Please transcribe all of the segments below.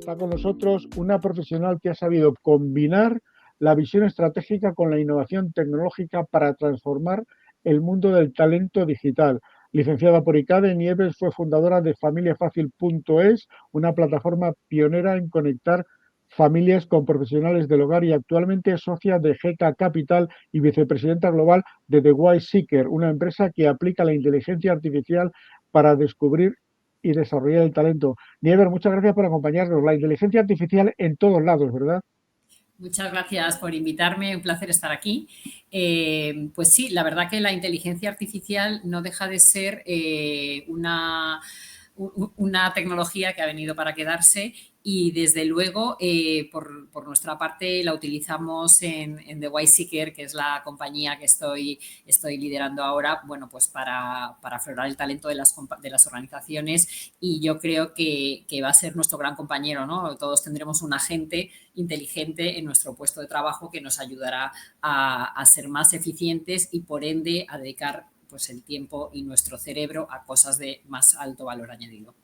Está con nosotros una profesional que ha sabido combinar la visión estratégica con la innovación tecnológica para transformar el mundo del talento digital. Licenciada por ICADE, Nieves fue fundadora de familiafacil.es, una plataforma pionera en conectar familias con profesionales del hogar, y actualmente es socia de GK Capital y vicepresidenta global de The Wise Seeker, una empresa que aplica la inteligencia artificial para descubrir y desarrollar el talento. Nieves, muchas gracias por acompañarnos. La inteligencia artificial en todos lados, ¿verdad? Muchas gracias por invitarme, un placer estar aquí. Pues sí, la verdad que la inteligencia artificial no deja de ser una tecnología que ha venido para quedarse y desde luego por nuestra parte la utilizamos en The Wise Seeker, que es la compañía que estoy liderando ahora, bueno, pues para aflorar el talento de las organizaciones, y yo creo que va a ser nuestro gran compañero, ¿no? Todos tendremos un agente inteligente en nuestro puesto de trabajo que nos ayudará a ser más eficientes y por ende a dedicar pues el tiempo y nuestro cerebro a cosas de más alto valor añadido.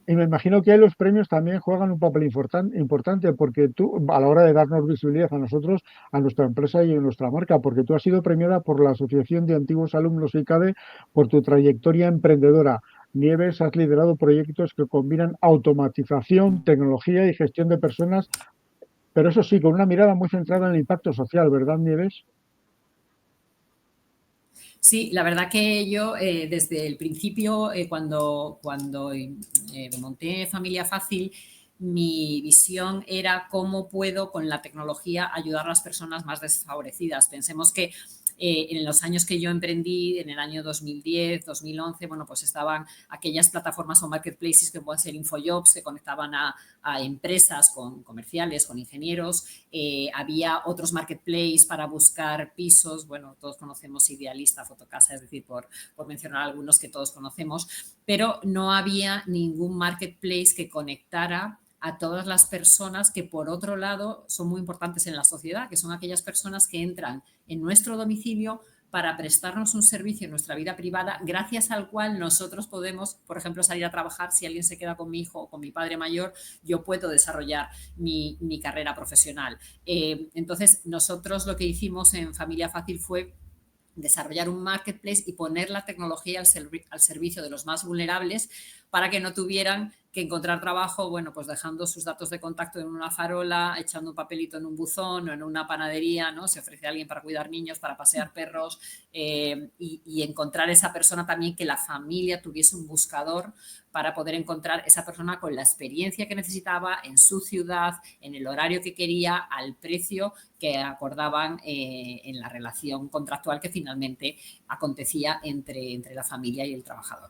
Y me imagino que ahí los premios también juegan un papel importante, porque tú, a la hora de darnos visibilidad a nosotros, a nuestra empresa y a nuestra marca, porque tú has sido premiada por la Asociación de Antiguos Alumnos ICADE por tu trayectoria emprendedora. Nieves, has liderado proyectos que combinan automatización, tecnología y gestión de personas, pero eso sí, con una mirada muy centrada en el impacto social, ¿verdad, Nieves? Sí, la verdad que yo desde el principio, cuando monté Familia Fácil, mi visión era cómo puedo con la tecnología ayudar a las personas más desfavorecidas. Pensemos que en los años que yo emprendí, en el año 2010, 2011, bueno, pues estaban aquellas plataformas o marketplaces que pueden ser Infojobs, que conectaban a empresas con comerciales, con ingenieros. Había otros marketplaces para buscar pisos. Bueno, todos conocemos Idealista, Fotocasa, es decir, por mencionar algunos que todos conocemos, pero no había ningún marketplace que conectara a todas las personas que, por otro lado, son muy importantes en la sociedad, que son aquellas personas que entran en nuestro domicilio para prestarnos un servicio en nuestra vida privada, gracias al cual nosotros podemos, por ejemplo, salir a trabajar. Si alguien se queda con mi hijo o con mi padre mayor, yo puedo desarrollar mi carrera profesional. Entonces, nosotros lo que hicimos en Familia Fácil fue desarrollar un marketplace y poner la tecnología al servicio de los más vulnerables para que no tuvieran que encontrar trabajo, bueno, pues dejando sus datos de contacto en una farola, echando un papelito en un buzón o en una panadería, ¿no? Se ofrece a alguien para cuidar niños, para pasear perros, y encontrar esa persona también, que la familia tuviese un buscador para poder encontrar esa persona con la experiencia que necesitaba en su ciudad, en el horario que quería, al precio que acordaban en la relación contractual que finalmente acontecía entre la familia y el trabajador.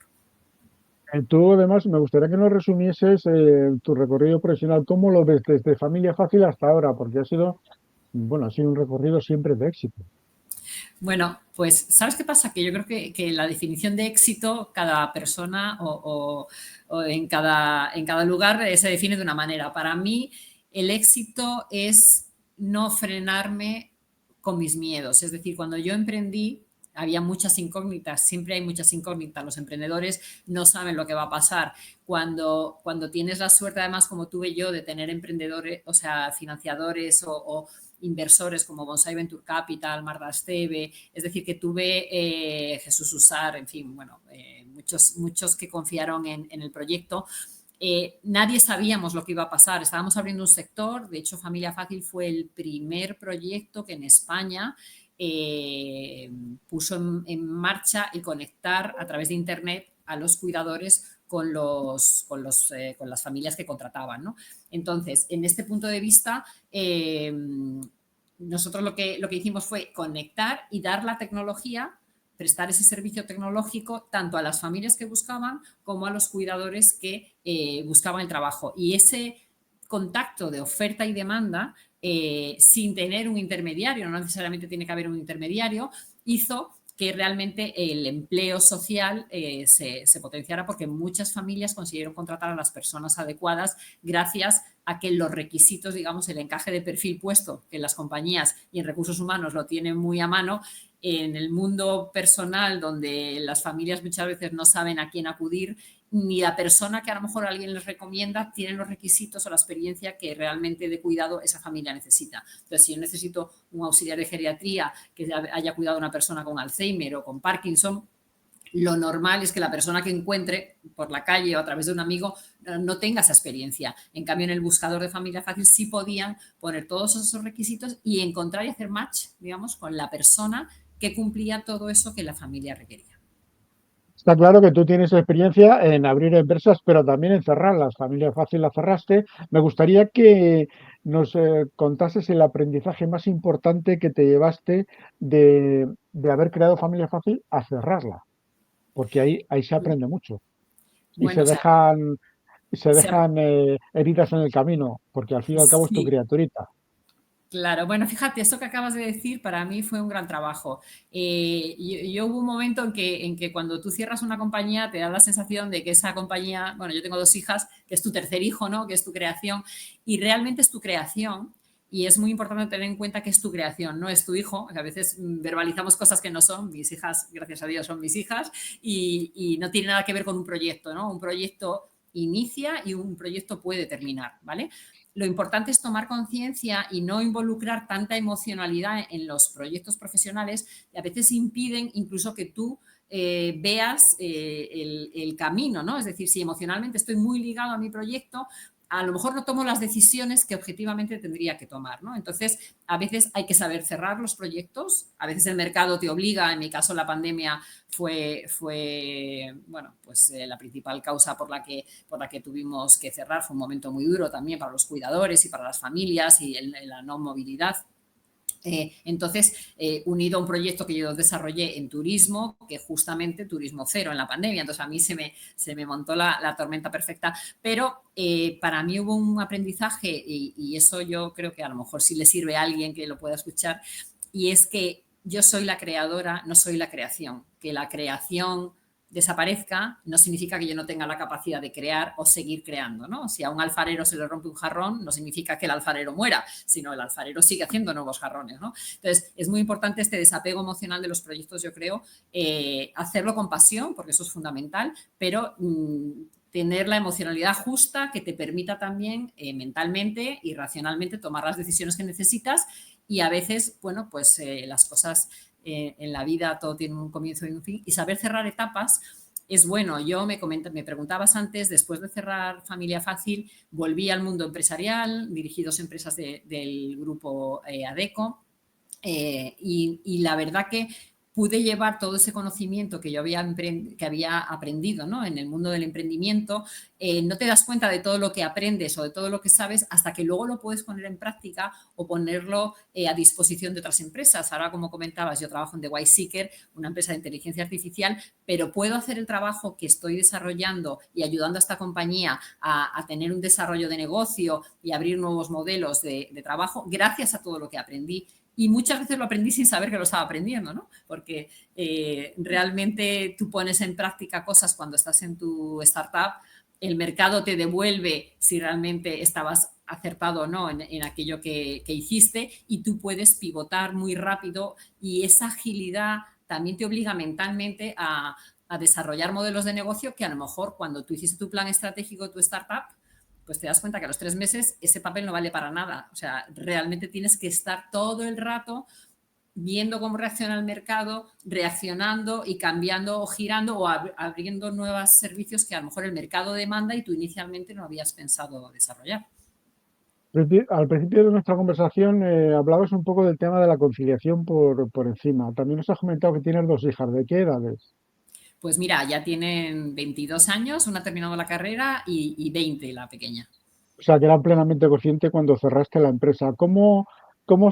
Tú, además, me gustaría que nos resumieses tu recorrido profesional. ¿Cómo lo ves desde Familia Fácil hasta ahora? Porque ha sido un recorrido siempre de éxito. Bueno, pues ¿sabes qué pasa? Que yo creo que la definición de éxito, cada persona o en cada lugar se define de una manera. Para mí, el éxito es no frenarme con mis miedos. Es decir, cuando yo emprendí, había muchas incógnitas, siempre hay muchas incógnitas. Los emprendedores no saben lo que va a pasar. Cuando tienes la suerte, además, como tuve yo, de tener emprendedores, o sea, financiadores o inversores como Bonsai Venture Capital, Marda Esteve, es decir, que tuve Jesús Usar, en fin, bueno, muchos que confiaron en el proyecto. Nadie sabíamos lo que iba a pasar. Estábamos abriendo un sector. De hecho, Familia Fácil fue el primer proyecto que en España puso en marcha el conectar a través de Internet a los cuidadores con las familias que contrataban, ¿no? Entonces, en este punto de vista, nosotros lo que hicimos fue conectar y dar la tecnología, prestar ese servicio tecnológico tanto a las familias que buscaban como a los cuidadores que buscaban el trabajo. Y ese contacto de oferta y demanda, sin tener un intermediario, no necesariamente tiene que haber un intermediario, hizo que realmente el empleo social se potenciara, porque muchas familias consiguieron contratar a las personas adecuadas gracias a que los requisitos, digamos, el encaje de perfil puesto que las compañías y en recursos humanos lo tienen muy a mano. En el mundo personal, donde las familias muchas veces no saben a quién acudir, ni la persona que a lo mejor alguien les recomienda tiene los requisitos o la experiencia que realmente de cuidado esa familia necesita. Entonces, si yo necesito un auxiliar de geriatría que haya cuidado a una persona con Alzheimer o con Parkinson, lo normal es que la persona que encuentre por la calle o a través de un amigo no tenga esa experiencia. En cambio, en el buscador de Familia Fácil sí podían poner todos esos requisitos y encontrar y hacer match, digamos, con la persona que cumplía todo eso que la familia requería. Está claro que tú tienes experiencia en abrir empresas, pero también en cerrarlas. Familia Fácil la cerraste. Me gustaría que nos contases el aprendizaje más importante que te llevaste de haber creado Familia Fácil a cerrarla, porque ahí se aprende mucho y Bueno, o sea, se dejan heridas en el camino, porque al fin y al cabo es tu sí, criaturita. claro, bueno, fíjate, eso que acabas de decir para mí fue un gran trabajo. Yo hubo un momento en que cuando tú cierras una compañía te da la sensación de que esa compañía, bueno, yo tengo 2 hijas, que es tu tercer hijo, ¿no? Que es tu creación, y realmente es tu creación. Y es muy importante tener en cuenta que es tu creación, no es tu hijo, que a veces verbalizamos cosas que no son. Mis hijas, gracias a Dios, son mis hijas y no tiene nada que ver con un proyecto, ¿no? Un proyecto inicia y un proyecto puede terminar, ¿vale? Lo importante es tomar conciencia y no involucrar tanta emocionalidad en los proyectos profesionales y a veces impiden incluso que tú veas el camino, ¿no? Es decir, si emocionalmente estoy muy ligado a mi proyecto, a lo mejor no tomo las decisiones que objetivamente tendría que tomar, ¿no? Entonces, a veces hay que saber cerrar los proyectos, a veces el mercado te obliga, en mi caso la pandemia fue bueno, pues la principal causa por la que tuvimos que cerrar. Fue un momento muy duro también para los cuidadores y para las familias y la no movilidad. Entonces, unido a un proyecto que yo desarrollé en turismo, que justamente turismo cero en la pandemia, entonces a mí se me montó la tormenta perfecta, pero para mí hubo un aprendizaje y eso yo creo que a lo mejor sí le sirve a alguien que lo pueda escuchar, y es que yo soy la creadora, no soy la creación, que la creación desaparezca no significa que yo no tenga la capacidad de crear o seguir creando, ¿no? Si a un alfarero se le rompe un jarrón, no significa que el alfarero muera, sino el alfarero sigue haciendo nuevos jarrones, ¿no? Entonces, es muy importante este desapego emocional de los proyectos, yo creo, hacerlo con pasión, porque eso es fundamental, pero tener la emocionalidad justa que te permita también mentalmente y racionalmente tomar las decisiones que necesitas y a veces, bueno, pues las cosas en la vida todo tiene un comienzo y un fin, y saber cerrar etapas es bueno. Yo me preguntabas antes, después de cerrar Familia Fácil, volví al mundo empresarial, dirigí 2 empresas del grupo ADECO, y la verdad que pude llevar todo ese conocimiento que había aprendido, ¿no? En el mundo del emprendimiento. No te das cuenta de todo lo que aprendes o de todo lo que sabes hasta que luego lo puedes poner en práctica o ponerlo a disposición de otras empresas. Ahora, como comentabas, yo trabajo en The White Seeker, una empresa de inteligencia artificial, pero puedo hacer el trabajo que estoy desarrollando y ayudando a esta compañía a tener un desarrollo de negocio y abrir nuevos modelos de trabajo gracias a todo lo que aprendí. Y muchas veces lo aprendí sin saber que lo estaba aprendiendo, ¿no? Porque realmente tú pones en práctica cosas cuando estás en tu startup, el mercado te devuelve si realmente estabas acertado o no en aquello que hiciste, y tú puedes pivotar muy rápido, y esa agilidad también te obliga mentalmente a desarrollar modelos de negocio que a lo mejor cuando tú hiciste tu plan estratégico de tu startup, pues te das cuenta que a los 3 meses ese papel no vale para nada. O sea, realmente tienes que estar todo el rato viendo cómo reacciona el mercado, reaccionando y cambiando o girando o abriendo nuevos servicios que a lo mejor el mercado demanda y tú inicialmente no habías pensado desarrollar. Al principio de nuestra conversación hablabas un poco del tema de la conciliación por encima. También nos has comentado que tienes 2 hijas. ¿De qué edades? Pues mira, ya tienen 22 años, una ha terminado la carrera y 20 la pequeña. O sea, que eran plenamente consciente cuando cerraste la empresa. ¿Cómo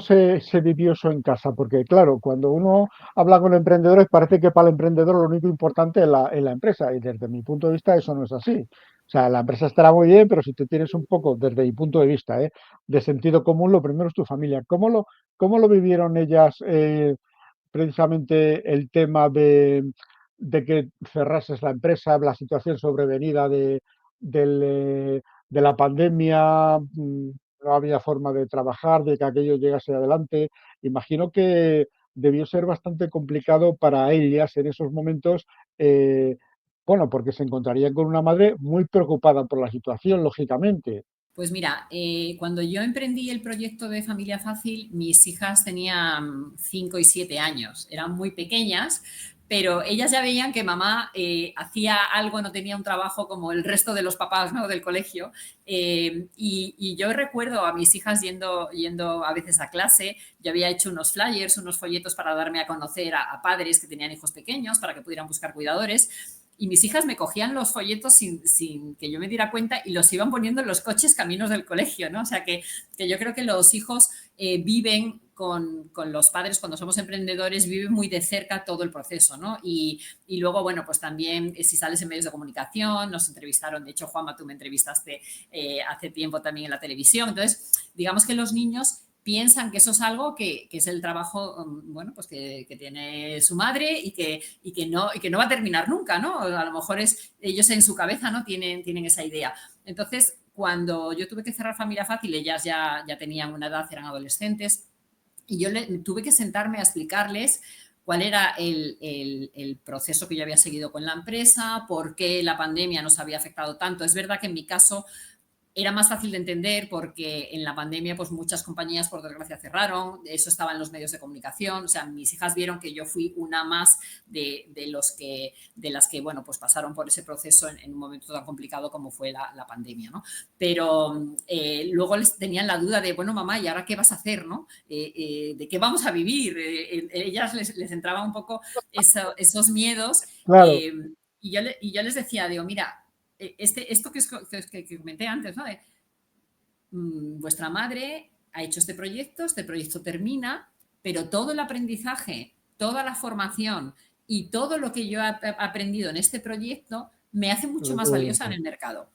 se vivió eso en casa? Porque, claro, cuando uno habla con emprendedores, parece que para el emprendedor lo único importante es la empresa. Y desde mi punto de vista, eso no es así. O sea, la empresa estará muy bien, pero si te tienes un poco, desde mi punto de vista, de sentido común, lo primero es tu familia. ¿Cómo lo vivieron ellas, precisamente el tema de que cerrases la empresa, la situación sobrevenida del, de la pandemia? No había forma de trabajar, de que aquello llegase adelante. Imagino que debió ser bastante complicado para ellas en esos momentos, eh, Bueno, porque se encontrarían con una madre muy preocupada por la situación, lógicamente. Pues mira, cuando yo emprendí el proyecto de Familia Fácil, mis hijas tenían 5 y 7 años, eran muy pequeñas, pero ellas ya veían que mamá hacía algo, no tenía un trabajo como el resto de los papás, ¿no?, del colegio. Y yo recuerdo a mis hijas yendo a veces a clase. Yo había hecho unos flyers, unos folletos para darme a conocer a padres que tenían hijos pequeños, para que pudieran buscar cuidadores. Y mis hijas me cogían los folletos sin que yo me diera cuenta y los iban poniendo en los coches caminos del colegio, ¿no? O sea, que yo creo que los hijos viven con los padres, cuando somos emprendedores, viven muy de cerca todo el proceso, ¿no? Y luego, bueno, pues también si sales en medios de comunicación, nos entrevistaron, de hecho, Juanma, tú me entrevistaste hace tiempo también en la televisión. Entonces, digamos que los niños piensan que eso es algo que es el trabajo, bueno, pues que tiene su madre y que no va a terminar nunca, ¿no? A lo mejor ellos en su cabeza, ¿no?, tienen esa idea. Entonces, cuando yo tuve que cerrar Familia Fácil, ellas ya tenían una edad, eran adolescentes, y yo tuve que sentarme a explicarles cuál era el proceso que yo había seguido con la empresa, por qué la pandemia nos había afectado tanto. Es verdad que en mi caso era más fácil de entender porque en la pandemia pues muchas compañías por desgracia cerraron, eso estaba en los medios de comunicación, o sea, mis hijas vieron que yo fui una más de las que, bueno, pues pasaron por ese proceso en un momento tan complicado como fue la pandemia, ¿no? Pero luego les tenían la duda de, bueno, mamá, ¿y ahora qué vas a hacer, no? ¿De qué vamos a vivir? Ellas les entraba un poco esos miedos, Claro, y yo les decía, digo, mira, esto que comenté antes, ¿no? Vuestra madre ha hecho este proyecto termina, pero todo el aprendizaje, toda la formación y todo lo que yo he aprendido en este proyecto me hace mucho lo más puedo valiosa en decir, el mercado.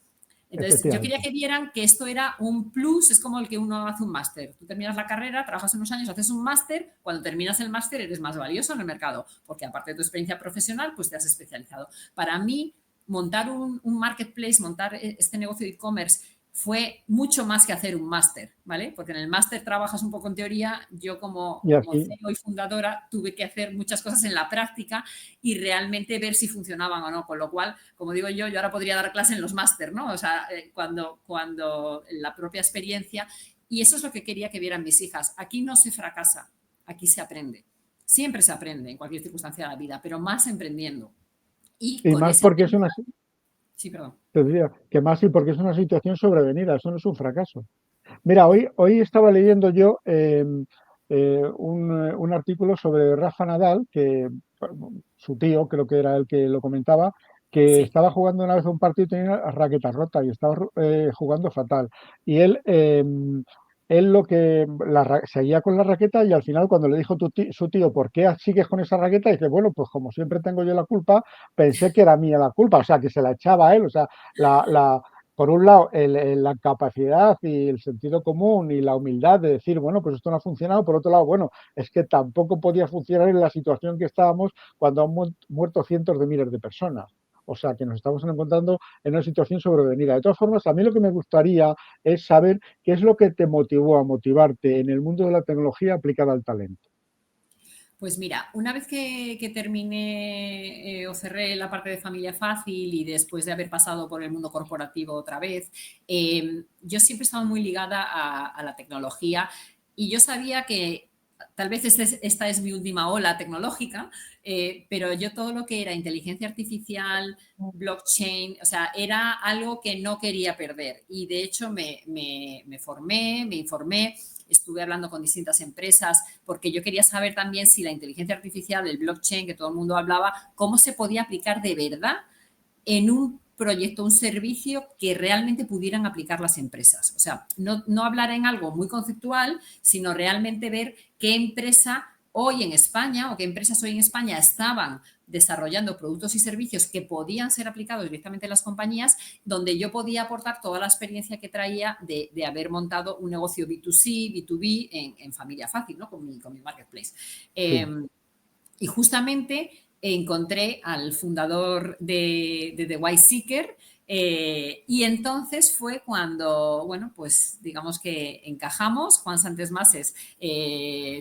Entonces, yo quería efectivamente. que vieran que esto era un plus, es como el que uno hace un máster. Tú terminas la carrera, trabajas unos años, haces un máster, cuando terminas el máster eres más valioso en el mercado, porque aparte de tu experiencia profesional, pues te has especializado. Para mí, montar un marketplace, montar este negocio de e-commerce fue mucho más que hacer un máster, ¿vale? Porque en el máster trabajas un poco en teoría, yo Y como así, CEO y fundadora tuve que hacer muchas cosas en la práctica y realmente ver si funcionaban o no, con lo cual, como digo yo ahora podría dar clase en los máster, ¿no? O sea, cuando la propia experiencia, y eso es lo que quería que vieran mis hijas, aquí no se fracasa, aquí se aprende, siempre se aprende en cualquier circunstancia de la vida, pero más emprendiendo. Y y con más ese porque es aprendizaje, sí, perdón. te diría, que más y porque es una situación sobrevenida, eso no es un fracaso. Mira, hoy estaba leyendo yo un artículo sobre Rafa Nadal, que su tío, creo que era el que lo comentaba, que Sí. estaba jugando una vez un partido y tenía la raqueta rota y estaba jugando fatal. Y él lo que seguía con la raqueta y al final cuando le dijo su tío, ¿por qué sigues con esa raqueta? Dice, bueno, pues como siempre tengo yo la culpa, pensé que era mía la culpa, o sea, que se la echaba a él, o sea, por un lado, la capacidad y el sentido común y la humildad de decir, bueno, pues esto no ha funcionado. Por otro lado, bueno, es que tampoco podía funcionar en la situación que estábamos cuando han muerto cientos de miles de personas. O sea, que nos estamos encontrando en una situación sobrevenida. De todas formas, a mí lo que me gustaría es saber qué es lo que te motivó a motivarte en el mundo de la tecnología aplicada al talento. Pues mira, una vez que terminé o cerré la parte de Familia Fácil y después de haber pasado por el mundo corporativo otra vez, yo siempre he estado muy ligada a la tecnología y yo sabía que tal vez esta es mi última ola tecnológica, pero yo todo lo que era inteligencia artificial, blockchain, o sea, era algo que no quería perder. Y de hecho me formé, me informé, estuve hablando con distintas empresas porque yo quería saber también si la inteligencia artificial, el blockchain, que todo el mundo hablaba, cómo se podía aplicar de verdad en un proyecto, un servicio que realmente pudieran aplicar las empresas. O sea, no hablar en algo muy conceptual, sino realmente ver qué empresa hoy en España o qué empresas hoy en España estaban desarrollando productos y servicios que podían ser aplicados directamente en las compañías, donde yo podía aportar toda la experiencia que traía de haber montado un negocio B2C, B2B en Familia Fácil, ¿no? Con mi marketplace. Sí. Y justamente encontré al fundador de The White Seeker, y entonces fue cuando, bueno, pues digamos que encajamos. Juan Sánchez Mases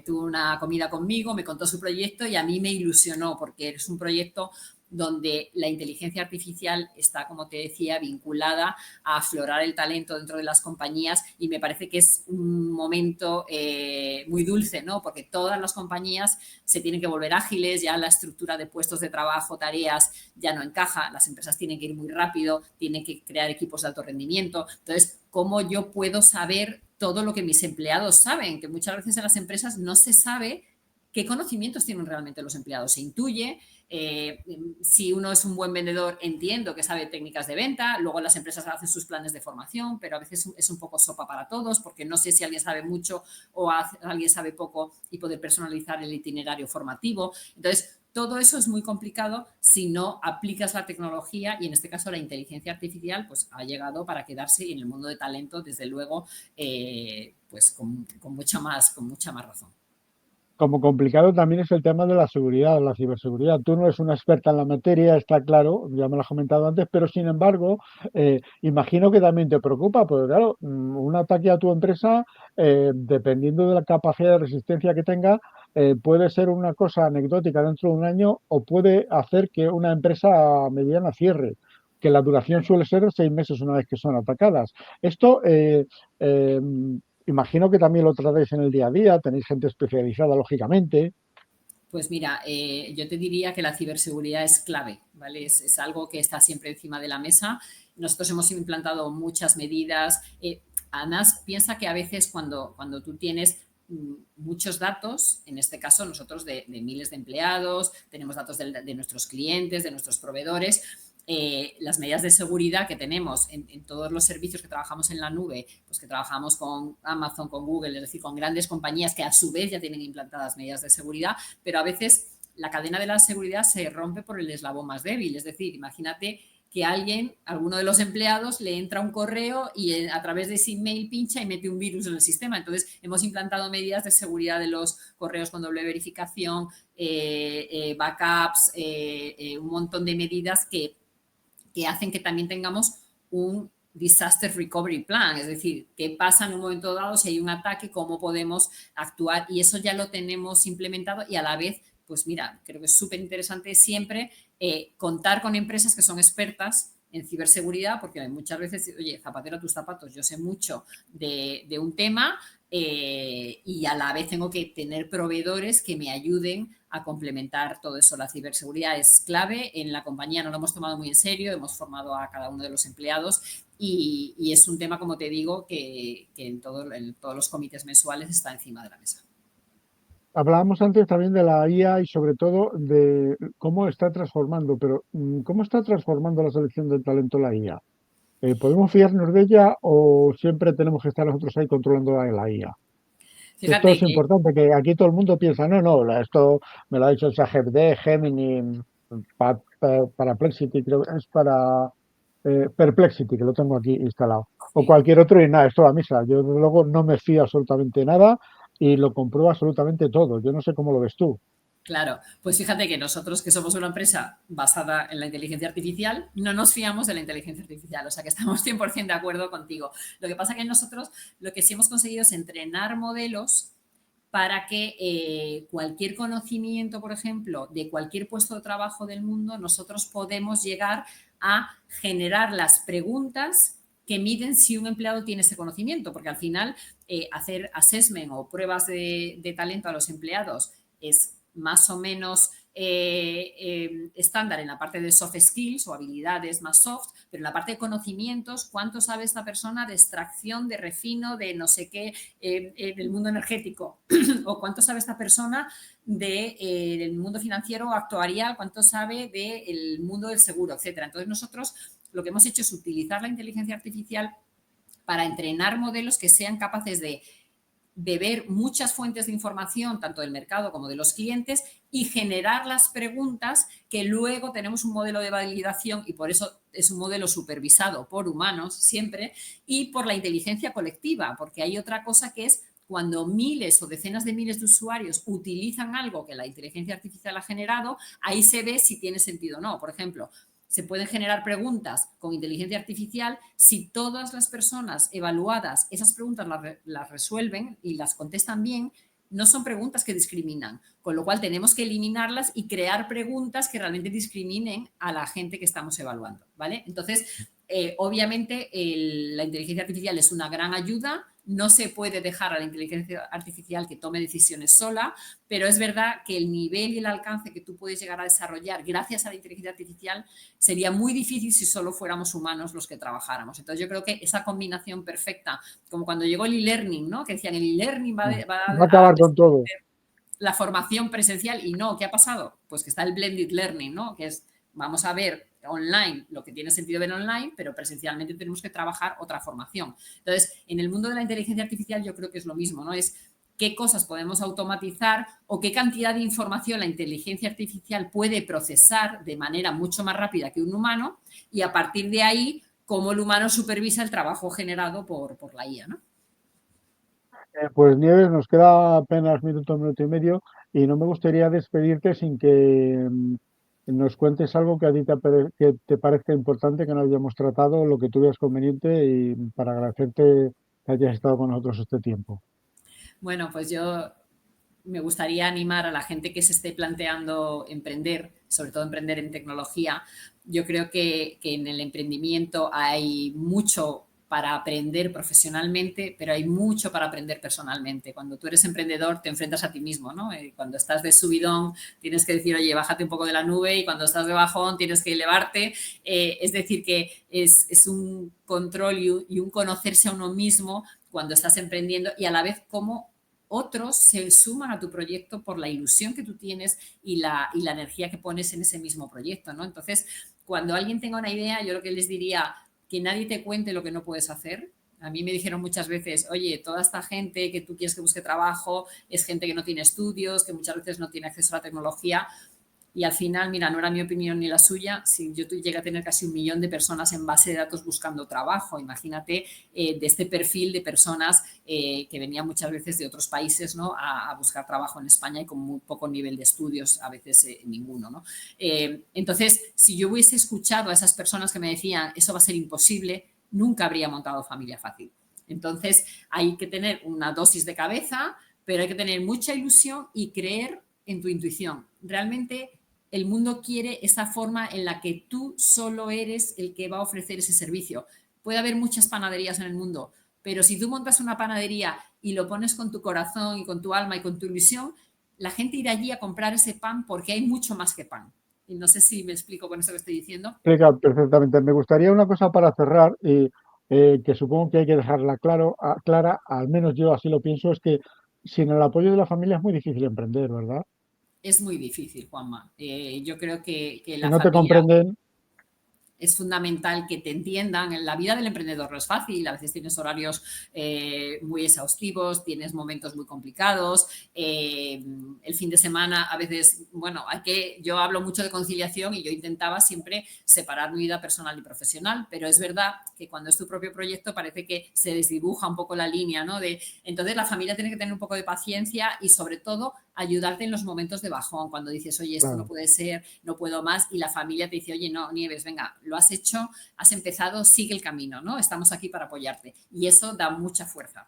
tuvo una comida conmigo, me contó su proyecto y a mí me ilusionó porque es un proyecto donde la inteligencia artificial está, como te decía, vinculada a aflorar el talento dentro de las compañías, y me parece que es un momento muy dulce, ¿no? Porque todas las compañías se tienen que volver ágiles, ya la estructura de puestos de trabajo, tareas, ya no encaja, las empresas tienen que ir muy rápido, tienen que crear equipos de alto rendimiento. Entonces, ¿cómo yo puedo saber todo lo que mis empleados saben? Que muchas veces en las empresas no se sabe qué conocimientos tienen realmente los empleados. Se intuye, si uno es un buen vendedor, entiendo que sabe técnicas de venta, luego las empresas hacen sus planes de formación, pero a veces es un poco sopa para todos, porque no sé si alguien sabe mucho o alguien sabe poco y poder personalizar el itinerario formativo. Entonces, todo eso es muy complicado si no aplicas la tecnología, y en este caso la inteligencia artificial pues ha llegado para quedarse, y en el mundo de talento, desde luego, pues con mucha más razón. Como complicado también es el tema de la seguridad, la ciberseguridad. Tú no eres una experta en la materia, está claro, ya me lo has comentado antes, pero sin embargo, imagino que también te preocupa, porque claro, un ataque a tu empresa, dependiendo de la capacidad de resistencia que tenga, puede ser una cosa anecdótica dentro de un año o puede hacer que una empresa mediana cierre, que la duración suele ser de 6 meses una vez que son atacadas. Esto, eh, imagino que también lo tratáis en el día a día, tenéis gente especializada, lógicamente. Pues mira, yo te diría que la ciberseguridad es clave, ¿vale? Es algo que está siempre encima de la mesa. Nosotros hemos implantado muchas medidas. Además, piensa que a veces cuando tú tienes muchos datos, en este caso nosotros de miles de empleados, tenemos datos de nuestros clientes, de nuestros proveedores, las medidas de seguridad que tenemos en todos los servicios que trabajamos en la nube, pues que trabajamos con Amazon, con Google, es decir, con grandes compañías que a su vez ya tienen implantadas medidas de seguridad, pero a veces la cadena de la seguridad se rompe por el eslabón más débil. Es decir, imagínate que alguno de los empleados, le entra un correo y a través de ese email pincha y mete un virus en el sistema. Entonces, hemos implantado medidas de seguridad de los correos con doble verificación, backups, un montón de medidas que hacen que también tengamos un disaster recovery plan, es decir, qué pasa en un momento dado si hay un ataque, cómo podemos actuar, y eso ya lo tenemos implementado. Y a la vez, pues mira, creo que es súper interesante siempre contar con empresas que son expertas en ciberseguridad, porque muchas veces, oye, zapatero a tus zapatos, yo sé mucho de un tema, y a la vez tengo que tener proveedores que me ayuden a complementar todo eso. La ciberseguridad es clave. En la compañía no lo hemos tomado muy en serio, hemos formado a cada uno de los empleados, y es un tema, como te digo, que en todos los comités mensuales está encima de la mesa. Hablábamos antes también de la IA y sobre todo de cómo está transformando, pero ¿cómo está transformando la selección del talento la IA? ¿Podemos fiarnos de ella o siempre tenemos que estar nosotros ahí controlando la IA? Esto Fíjate es que, importante, que aquí todo el mundo piensa, no, no, esto me lo ha dicho el ChatGPT, Gemini, para Plexity, creo que es para Perplexity, que lo tengo aquí instalado, o sí, cualquier otro, y nada, esto a misa. Yo desde luego no me fío absolutamente nada y lo compruebo absolutamente todo. Yo no sé cómo lo ves tú. claro. Pues fíjate que nosotros, que somos una empresa basada en la inteligencia artificial, no nos fiamos de la inteligencia artificial, o sea que estamos 100% de acuerdo contigo. Lo que pasa que nosotros lo que sí hemos conseguido es entrenar modelos para que cualquier conocimiento, por ejemplo, de cualquier puesto de trabajo del mundo, nosotros podemos llegar a generar las preguntas que miden si un empleado tiene ese conocimiento, porque al final hacer assessment o pruebas de talento a los empleados es más o menos estándar en la parte de soft skills o habilidades más soft, pero en la parte de conocimientos, ¿cuánto sabe esta persona de extracción, de refino, de no sé qué, del mundo energético? ¿O cuánto sabe esta persona del mundo financiero o actuarial? ¿Cuánto sabe del mundo del seguro, etcétera? Entonces, nosotros lo que hemos hecho es utilizar la inteligencia artificial para entrenar modelos que sean capaces de ver muchas fuentes de información, tanto del mercado como de los clientes, y generar las preguntas que luego tenemos un modelo de validación, y por eso es un modelo supervisado por humanos siempre, y por la inteligencia colectiva, porque hay otra cosa que es cuando miles o decenas de miles de usuarios utilizan algo que la inteligencia artificial ha generado, ahí se ve si tiene sentido o no. Por ejemplo, se pueden generar preguntas con inteligencia artificial si todas las personas evaluadas esas preguntas las resuelven y las contestan bien. no son preguntas que discriminan, con lo cual tenemos que eliminarlas y crear preguntas que realmente discriminen a la gente que estamos evaluando, ¿vale? Entonces, obviamente la inteligencia artificial es una gran ayuda, no se puede dejar a la inteligencia artificial que tome decisiones sola, pero es verdad que el nivel y el alcance que tú puedes llegar a desarrollar gracias a la inteligencia artificial sería muy difícil si solo fuéramos humanos los que trabajáramos. Entonces yo creo que esa combinación perfecta, como cuando llegó el e-learning, ¿no? Que decían el e-learning va Va a acabar con todo. la formación presencial y no, ¿qué ha pasado? Pues que está el blended learning, ¿no? Que es, vamos a ver online lo que tiene sentido ver online, pero presencialmente tenemos que trabajar otra formación. Entonces, en el mundo de la inteligencia artificial yo creo que es lo mismo, ¿no? Es qué cosas podemos automatizar o qué cantidad de información la inteligencia artificial puede procesar de manera mucho más rápida que un humano y a partir de ahí, cómo el humano supervisa el trabajo generado por la IA, ¿no? Pues Nieves, nos queda apenas minuto y medio, y no me gustaría despedirte sin que nos cuentes algo que a ti que te parezca importante, que no hayamos tratado, lo que tú veas conveniente, y para agradecerte que hayas estado con nosotros este tiempo. Bueno, pues yo me gustaría animar a la gente que se esté planteando emprender, sobre todo emprender en tecnología. Yo creo que en el emprendimiento hay mucho para aprender profesionalmente, pero hay mucho para aprender personalmente. Cuando tú eres emprendedor te enfrentas a ti mismo, ¿no? Cuando estás de subidón tienes que decir, oye, bájate un poco de la nube, y cuando estás de bajón tienes que elevarte. Es decir, que es un control y un conocerse a uno mismo cuando estás emprendiendo, y a la vez cómo otros se suman a tu proyecto por la ilusión que tú tienes y la energía que pones en ese mismo proyecto, ¿no? Entonces, cuando alguien tenga una idea, yo lo que les diría, que nadie te cuente lo que no puedes hacer. A mí me dijeron muchas veces, oye, toda esta gente que tú quieres que busque trabajo es gente que no tiene estudios, que muchas veces no tiene acceso a la tecnología. Y al final, mira, no era mi opinión ni la suya, si yo llegué a tener casi 1 millón de personas en base de datos buscando trabajo, imagínate, de este perfil de personas que venían muchas veces de otros países, ¿no? A buscar trabajo en España y con muy poco nivel de estudios, a veces ninguno, ¿no? Entonces, si yo hubiese escuchado a esas personas que me decían, eso va a ser imposible, nunca habría montado Familia Fácil. Entonces, hay que tener una dosis de cabeza, pero hay que tener mucha ilusión y creer en tu intuición. Realmente el mundo quiere esa forma en la que tú solo eres el que va a ofrecer ese servicio. Puede haber muchas panaderías en el mundo, pero si tú montas una panadería y lo pones con tu corazón y con tu alma y con tu ilusión, la gente irá allí a comprar ese pan porque hay mucho más que pan. Y no sé si me explico con eso que estoy diciendo. Explica perfectamente. Me gustaría una cosa para cerrar, y que supongo que hay que dejarla clara, al menos yo así lo pienso, es que sin el apoyo de la familia es muy difícil emprender, ¿verdad? Es muy difícil, Juanma. Yo creo que Si la no te familia comprenden, es fundamental que te entiendan. En la vida del emprendedor no es fácil, a veces tienes horarios muy exhaustivos, tienes momentos muy complicados, el fin de semana a veces, bueno, yo hablo mucho de conciliación y yo intentaba siempre separar mi vida personal y profesional, pero es verdad que cuando es tu propio proyecto parece que se desdibuja un poco la línea, ¿no? Entonces la familia tiene que tener un poco de paciencia y sobre todo ayudarte en los momentos de bajón, cuando dices, oye, esto no claro. puede ser, no puedo más, y la familia te dice, oye, no, Nieves, venga, lo has hecho, has empezado, sigue el camino, ¿no? Estamos aquí para apoyarte. Y eso da mucha fuerza.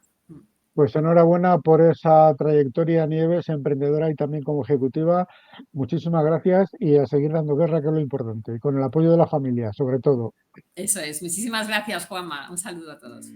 Pues enhorabuena por esa trayectoria, Nieves, emprendedora y también como ejecutiva. Muchísimas gracias, y a seguir dando guerra, que es lo importante, y con el apoyo de la familia, sobre todo. Eso es. Muchísimas gracias, Juanma. Un saludo a todos.